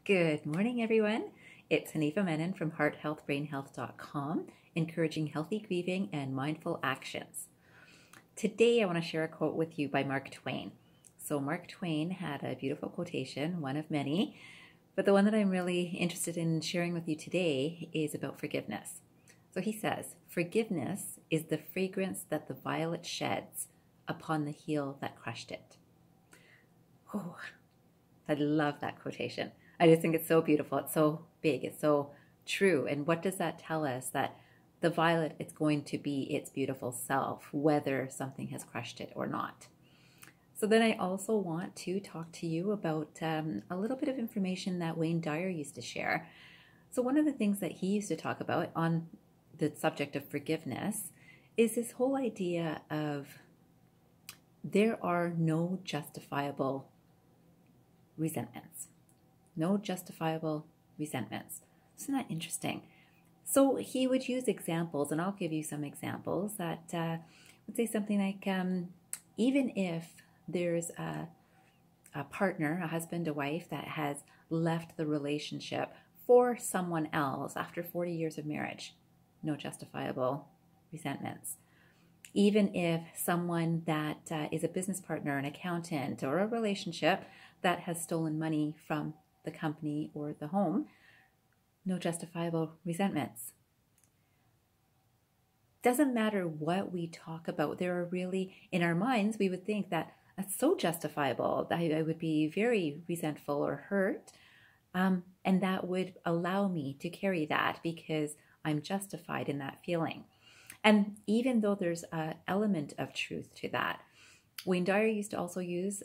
Good morning, everyone. It's Hanifa Menon from hearthealthbrainhealth.com, encouraging healthy grieving and mindful actions. Today, I want to share a quote with you by Mark Twain. So Mark Twain had a beautiful quotation, one of many, but the one that I'm really interested in sharing with you today is about forgiveness. So he says, "Forgiveness is the fragrance that the violet sheds upon the heel that crushed it." Oh, I love that quotation. I just think it's so beautiful. It's so big. It's so true. And what does that tell us? That the violet is going to be its beautiful self, whether something has crushed it or not. So then I also want to talk to you about a little bit of information that Wayne Dyer used to share. So one of the things that he used to talk about on the subject of forgiveness is this whole idea of there are no justifiable resentments. No justifiable resentments. Isn't that interesting? So he would use examples, and I'll give you some examples that would say something like, even if there's a partner, a husband, a wife that has left the relationship for someone else after 40 years of marriage, no justifiable resentments. Even if someone that is a business partner, an accountant, or a relationship that has stolen money from the company or the home, no justifiable resentments. Doesn't matter what we talk about. There are really, in our minds, we would think that that's so justifiable, that I would be very resentful or hurt, and that would allow me to carry that because I'm justified in that feeling. And even though there's an element of truth to that, Wayne Dyer used to also use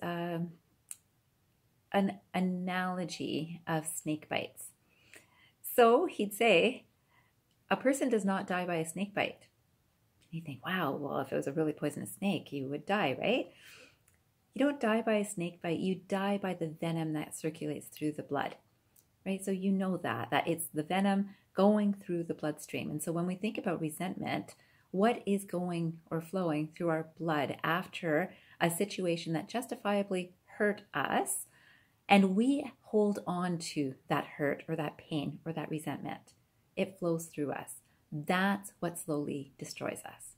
an analogy of snake bites. So he'd say, a person does not die by a snake bite. You think, wow, well, if it was a really poisonous snake, you would die, right? You don't die by a snake bite. You die by the venom that circulates through the blood, right? So you know that it's the venom going through the bloodstream. And so when we think about resentment, what is going or flowing through our blood after a situation that justifiably hurt us, and we hold on to that hurt or that pain or that resentment? It flows through us. That's what slowly destroys us.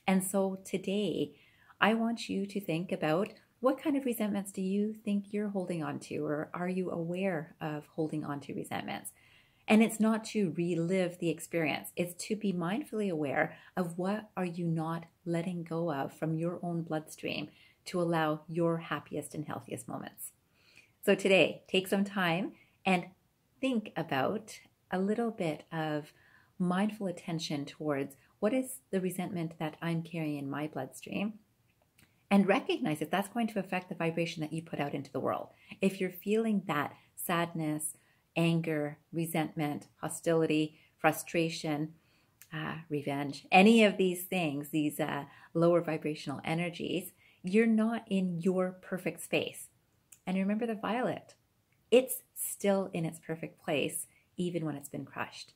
And so today, I want you to think about, what kind of resentments do you think you're holding on to, or are you aware of holding on to resentments? And it's not to relive the experience. It's to be mindfully aware of what are you not letting go of from your own bloodstream to allow your happiest and healthiest moments. So today, take some time and think about a little bit of mindful attention towards what is the resentment that I'm carrying in my bloodstream, and recognize that that's going to affect the vibration that you put out into the world. If you're feeling that sadness, anger, resentment, hostility, frustration, revenge, any of these things, these lower vibrational energies, you're not in your perfect space. And remember the violet, it's still in its perfect place, even when it's been crushed.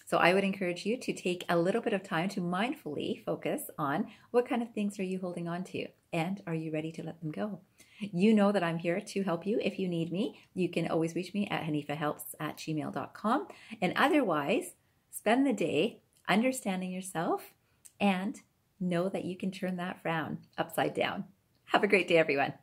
So I would encourage you to take a little bit of time to mindfully focus on what kind of things are you holding on to, and are you ready to let them go? You know that I'm here to help you if you need me. You can always reach me at hanifahelps@gmail.com. And otherwise, spend the day understanding yourself and know that you can turn that frown upside down. Have a great day, everyone.